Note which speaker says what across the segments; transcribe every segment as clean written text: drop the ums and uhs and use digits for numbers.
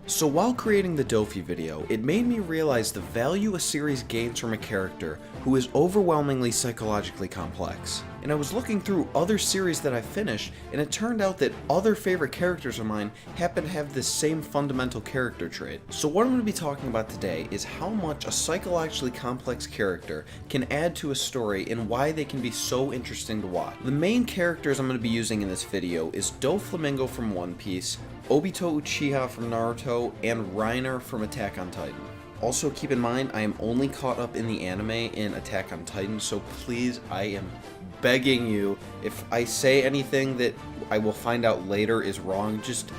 Speaker 1: So while creating the Dofi video, it made me realize the value a series gains from a character who is overwhelmingly psychologically complex. And I was looking through other series that I finished, and it turned out that other favorite characters of mine happen to have this same fundamental character trait. So what I'm going to be talking about today is how much a psychologically complex character can add to a story and why they can be so interesting to watch. The main characters I'm going to be using in this video is Doflamingo from One Piece, Obito Uchiha from Naruto, and Reiner from Attack on Titan. Also keep in mind, I am only caught up in the anime in Attack on Titan, so please, I am begging you, if I say anything that I will find out later is wrong, just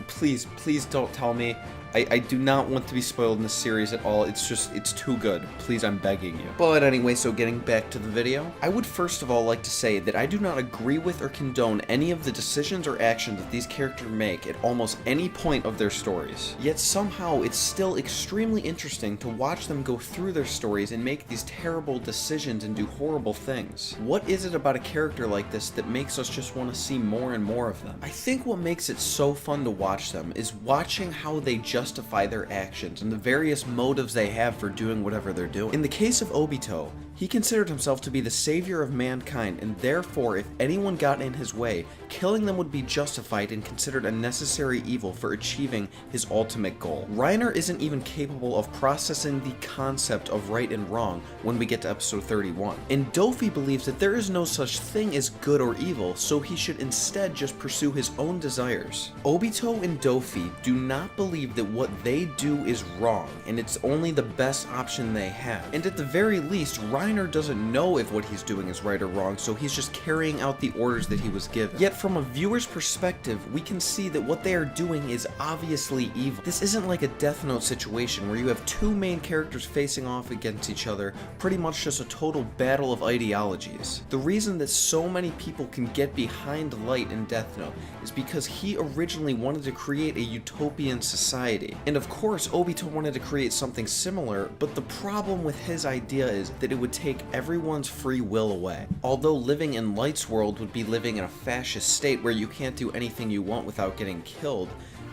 Speaker 1: please don't tell me. I do not want to be spoiled in this series at all. It's too good. Please, I'm begging you. But anyway, so getting back to the video, I would first of all like to say that I do not agree with or condone any of the decisions or actions that these characters make at almost any point of their stories. Yet somehow, it's still extremely interesting to watch them go through their stories and make these terrible decisions and do horrible things. What is it about a character like this that makes us just want to see more and more of them? I think what makes it so fun to watch them is watching how they justify their actions and the various motives they have for doing whatever they're doing. In the case of Obito, he considered himself to be the savior of mankind, and therefore if anyone got in his way, killing them would be justified and considered a necessary evil for achieving his ultimate goal. Reiner isn't even capable of processing the concept of right and wrong when we get to episode 31. And Dofi believes that there is no such thing as good or evil, so he should instead just pursue his own desires. Obito and Dofi do not believe that what they do is wrong, and it's only the best option they have. And at the very least, Reiner doesn't know if what he's doing is right or wrong, so he's just carrying out the orders that he was given. Yet from a viewer's perspective, we can see that what they are doing is obviously evil. This isn't like a Death Note situation where you have two main characters facing off against each other, pretty much just a total battle of ideologies. The reason that so many people can get behind Light in Death Note is because he originally wanted to create a utopian society. And of course, Obito wanted to create something similar, but the problem with his idea is that it would take everyone's free will away. Although living in Light's world would be living in a fascist state where you can't do anything you want without getting killed,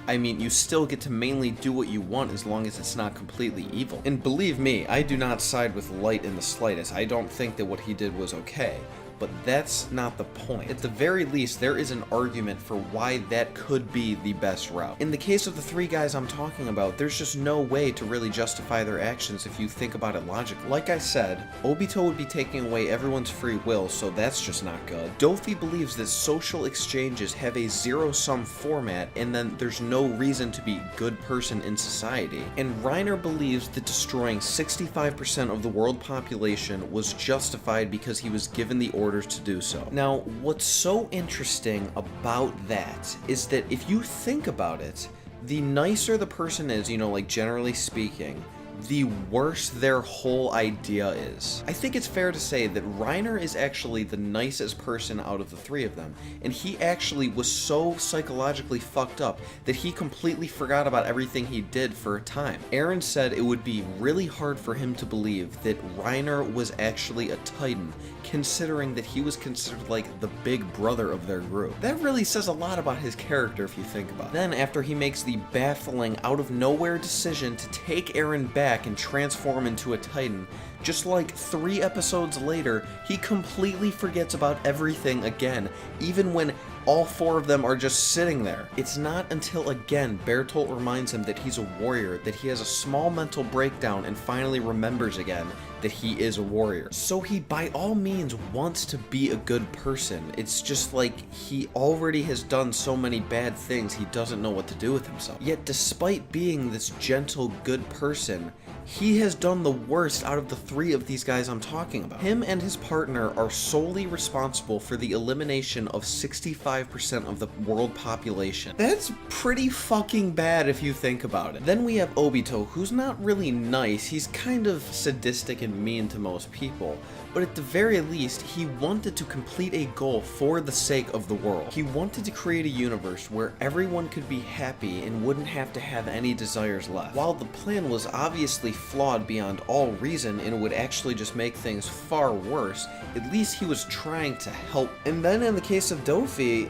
Speaker 1: I mean, you still get to mainly do what you want as long as it's not completely evil. And believe me, I do not side with Light in the slightest. I don't think that what he did was okay. But that's not the point. At the very least, there is an argument for why that could be the best route. In the case of the three guys I'm talking about, there's just no way to really justify their actions if you think about it logically. Like I said, Obito would be taking away everyone's free will, so that's just not good. Dofi believes that social exchanges have a zero-sum format, and then there's no reason to be a good person in society. And Reiner believes that destroying 65% of the world population was justified because he was given the order to do so. Now, what's so interesting about that is that if you think about it, the nicer the person is, like generally speaking, the worse their whole idea is. I think it's fair to say that Reiner is actually the nicest person out of the three of them, and he actually was so psychologically fucked up that he completely forgot about everything he did for a time. Aaron said it would be really hard for him to believe that Reiner was actually a Titan, considering that he was considered like the big brother of their group. That really says a lot about his character if you think about it. Then after he makes the baffling out of nowhere decision to take Aaron back and transform into a Titan, just like 3 episodes later, he completely forgets about everything again, even when all 4 of them are just sitting there. It's not until again Bertolt reminds him that he's a warrior that he has a small mental breakdown and finally remembers again that he is a warrior. So he by all means wants to be a good person. It's just like he already has done so many bad things he doesn't know what to do with himself. Yet despite being this gentle good person, he has done the worst out of the 3 of these guys I'm talking about. Him and his partner are solely responsible for the elimination of 65% of the world population. That's pretty fucking bad if you think about it. Then we have Obito, who's not really nice. He's kind of sadistic and mean to most people, but at the very least, he wanted to complete a goal for the sake of the world. He wanted to create a universe where everyone could be happy and wouldn't have to have any desires left. While the plan was obviously flawed beyond all reason and it would actually just make things far worse, at least he was trying to help. And then in the case of Dofi,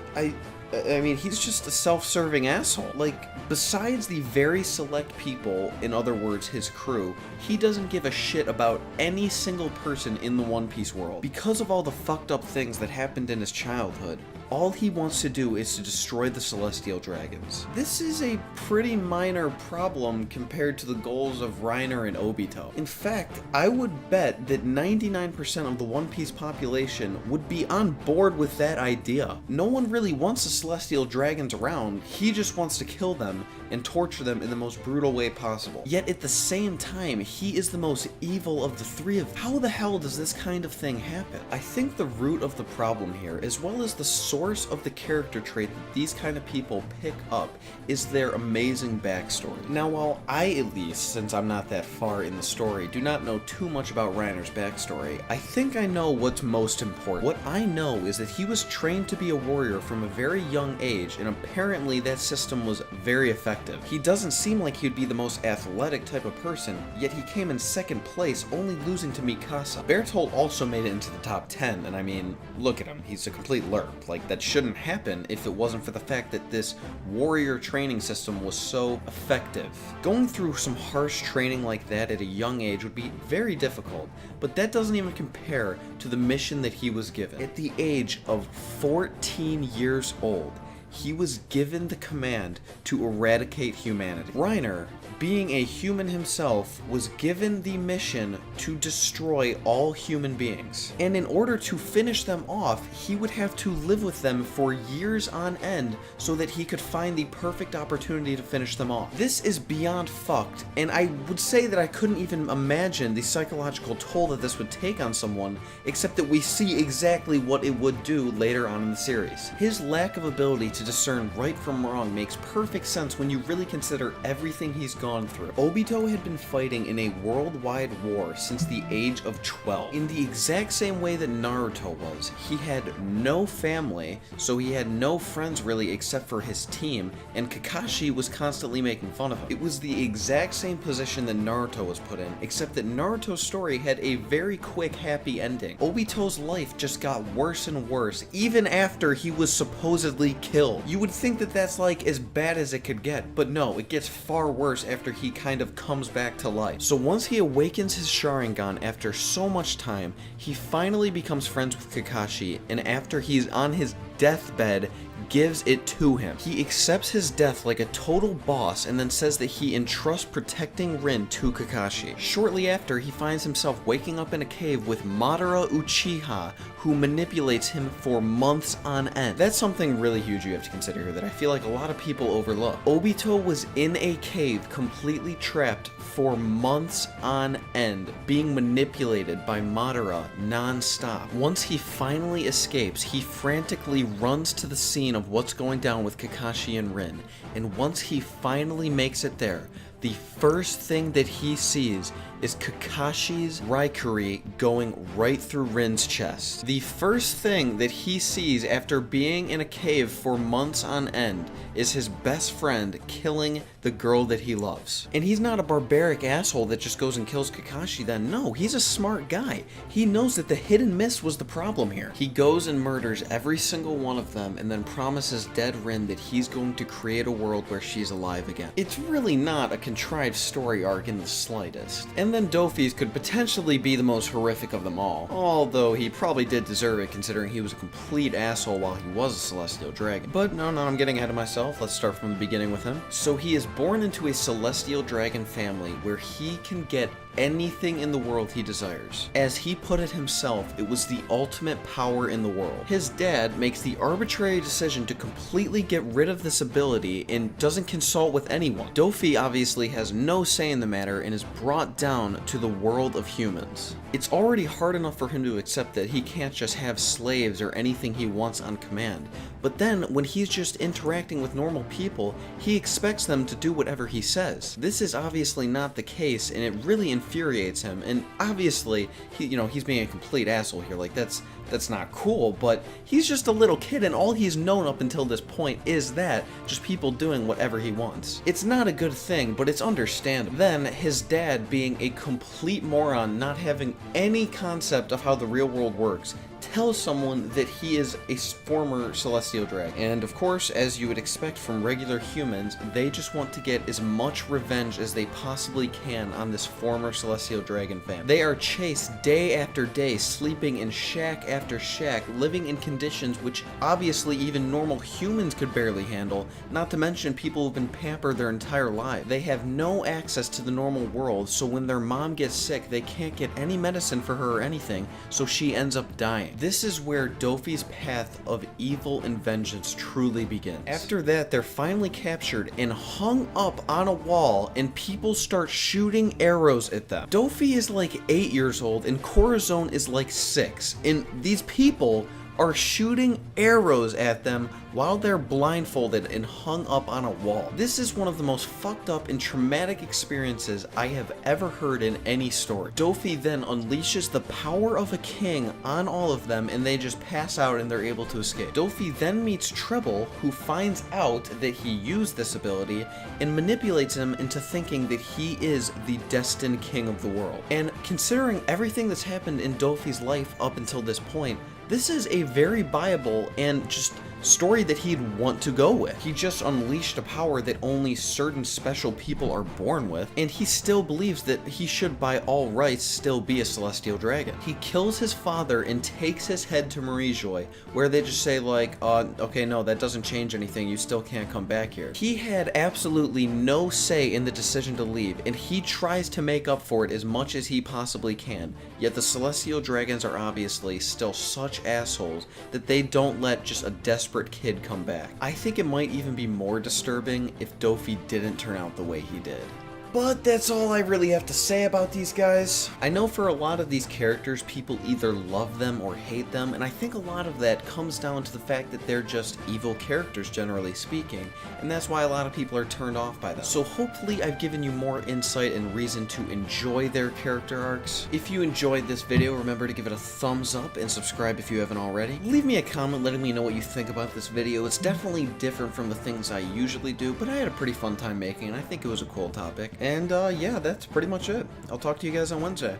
Speaker 1: I mean, he's just a self-serving asshole. Like, besides the very select people, in other words, his crew, he doesn't give a shit about any single person in the One Piece world. Because of all the fucked up things that happened in his childhood, all he wants to do is to destroy the Celestial Dragons. This is a pretty minor problem compared to the goals of Reiner and Obito. In fact, I would bet that 99% of the One Piece population would be on board with that idea. No one really wants the Celestial Dragons around, he just wants to kill them and torture them in the most brutal way possible. Yet at the same time, he is the most evil of the three of them. How the hell does this kind of thing happen? I think the root of the problem here, as well as the source of the character trait that these kind of people pick up, is their amazing backstory. Now, while I, at least, since I'm not that far in the story, do not know too much about Reiner's backstory, I think I know what's most important. What I know is that he was trained to be a warrior from a very young age, and apparently that system was very effective. He doesn't seem like he'd be the most athletic type of person, yet he came in second place, only losing to Mikasa. Bertolt also made it into the top 10, and I mean, look at him, he's a complete lerp. Like, that shouldn't happen if it wasn't for the fact that this warrior training system was so effective. Going through some harsh training like that at a young age would be very difficult, but that doesn't even compare to the mission that he was given. At the age of 14 years old, he was given the command to eradicate humanity. Reiner, being a human himself, was given the mission to destroy all human beings. And in order to finish them off, he would have to live with them for years on end so that he could find the perfect opportunity to finish them off. This is beyond fucked, and I would say that I couldn't even imagine the psychological toll that this would take on someone, except that we see exactly what it would do later on in the series. His lack of ability to discern right from wrong makes perfect sense when you really consider everything he's gone through. Obito had been fighting in a worldwide war since the age of 12. In the exact same way that Naruto was, he had no family, so he had no friends really except for his team, and Kakashi was constantly making fun of him. It was the exact same position that Naruto was put in, except that Naruto's story had a very quick happy ending. Obito's life just got worse and worse, even after he was supposedly killed. You would think that that's like as bad as it could get, but no, it gets far worse after he kind of comes back to life. So once he awakens his Sharingan after so much time, he finally becomes friends with Kakashi, and after he's on his deathbed, gives it to him. He accepts his death like a total boss and then says that he entrusts protecting Rin to Kakashi. Shortly after, he finds himself waking up in a cave with Madara Uchiha, who manipulates him for months on end. That's something really huge you have to consider here that I feel like a lot of people overlook. Obito was in a cave completely trapped for months on end, being manipulated by Madara non-stop. Once he finally escapes, he frantically runs to the scene of what's going down with Kakashi and Rin, and once he finally makes it there, the first thing that he sees is Kakashi's Raikiri going right through Rin's chest. The first thing that he sees after being in a cave for months on end is his best friend killing the girl that he loves. And he's not a barbaric asshole that just goes and kills Kakashi then. No, he's a smart guy. He knows that the hit and miss was the problem here. He goes and murders every single one of them and then promises dead Rin that he's going to create a world where she's alive again. It's really not a contrived story arc in the slightest. And then Dofi's could potentially be the most horrific of them all, although he probably did deserve it considering he was a complete asshole while he was a Celestial Dragon. But no, I'm getting ahead of myself. Let's start from the beginning with him. So he is born into a Celestial Dragon family where he can get anything in the world he desires. As he put it himself, it was the ultimate power in the world. His dad makes the arbitrary decision to completely get rid of this ability and doesn't consult with anyone. Dofi obviously has no say in the matter and is brought down to the world of humans. It's already hard enough for him to accept that he can't just have slaves or anything he wants on command, but then when he's just interacting with normal people, he expects them to do whatever he says. This is obviously not the case, and it really infuriates him, and obviously, he's being a complete asshole here. Like, that's not cool, but he's just a little kid, and all he's known up until this point is that, just people doing whatever he wants. It's not a good thing, but it's understandable. Then, his dad, being a complete moron, not having any concept of how the real world works, tells someone that he is a former celestial dragon. And of course, as you would expect from regular humans, they just want to get as much revenge as they possibly can on this former celestial dragon family. They are chased day after day, sleeping in shack after shack, living in conditions which obviously even normal humans could barely handle, not to mention people who've been pampered their entire life. They have no access to the normal world, so when their mom gets sick, they can't get any medicine for her or anything, so she ends up dying. This is where Dofi's path of evil and vengeance truly begins. After that, they're finally captured and hung up on a wall, and people start shooting arrows at them. Dofi is like 8 years old, and Corazon is like 6, and these people are shooting arrows at them while they're blindfolded and hung up on a wall. This is one of the most fucked up and traumatic experiences I have ever heard in any story. Dofi then unleashes the power of a king on all of them, and they just pass out and they're able to escape. Dofi then meets Treble, who finds out that he used this ability and manipulates him into thinking that he is the destined king of the world. And considering everything that's happened in Dofi's life up until this point, this is a very viable and just story that he'd want to go with. He just unleashed a power that only certain special people are born with, and he still believes that he should by all rights still be a celestial dragon. He kills his father and takes his head to Marie-Joy, where they just say like, okay, no, that doesn't change anything, you still can't come back here. He had absolutely no say in the decision to leave, and he tries to make up for it as much as he possibly can, yet the celestial dragons are obviously still such assholes that they don't let just a desperate kid come back. I think it might even be more disturbing if Dofi didn't turn out the way he did. But that's all I really have to say about these guys. I know for a lot of these characters, people either love them or hate them, and I think a lot of that comes down to the fact that they're just evil characters, generally speaking, and that's why a lot of people are turned off by them. So hopefully I've given you more insight and reason to enjoy their character arcs. If you enjoyed this video, remember to give it a thumbs up and subscribe if you haven't already. Leave me a comment letting me know what you think about this video. It's definitely different from the things I usually do, but I had a pretty fun time making it, and I think it was a cool topic. And yeah, that's pretty much it. I'll talk to you guys on Wednesday.